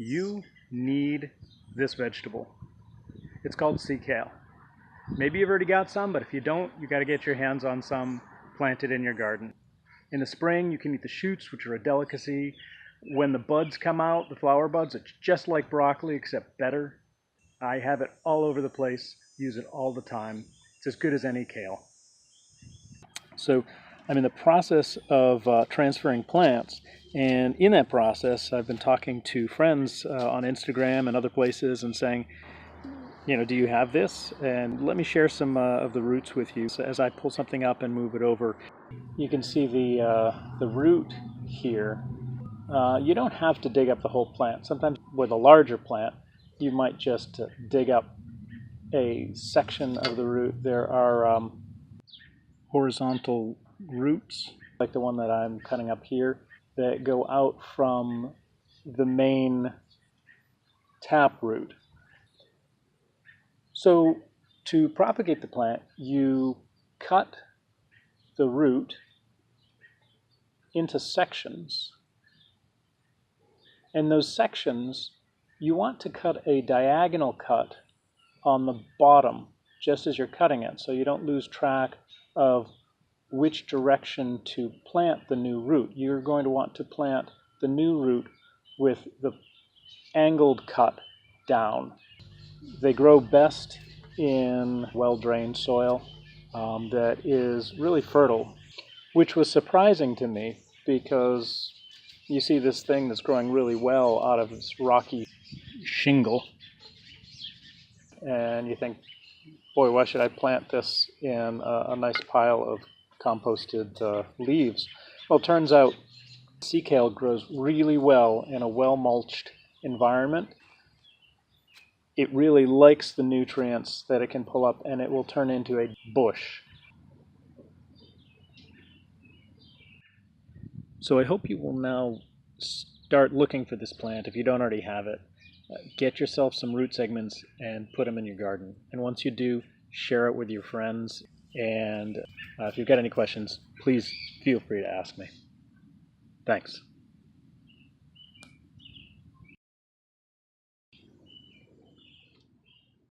you need this vegetable. It's called sea kale. Maybe you've already got some, but if you don't, you got to get your hands on some planted in your garden. In the spring, you can eat the shoots, which are a delicacy. When the buds come out, the flower buds, it's just like broccoli, except better. I have it all over the place, use it all the time. It's as good as any kale. So I'm in the process of transferring plants, and in that process, I've been talking to friends on Instagram and other places and saying, you know, do you have this? And let me share some of the roots with you. So as I pull something up and move it over, you can see the root here. You don't have to dig up the whole plant. Sometimes with a larger plant, you might just dig up a section of the root. There are horizontal roots, like the one that I'm cutting up here, that go out from the main tap root. So to propagate the plant, you cut the root into sections. And those sections, you want to cut a diagonal cut on the bottom, just as you're cutting it, so you don't lose track of which direction to plant the new root. You're going to want to plant the new root with the angled cut down. They grow best in well-drained soil that is really fertile, which was surprising to me because you see this thing that's growing really well out of this rocky shingle, and you think, boy, why should I plant this in a nice pile of composted leaves? Well, it turns out sea kale grows really well in a well-mulched environment. It really likes the nutrients that it can pull up, and it will turn into a bush. So I hope you will now start looking for this plant if you don't already have it. Get yourself some root segments and put them in your garden. And once you do, share it with your friends. And if you've got any questions, please feel free to ask me. Thanks.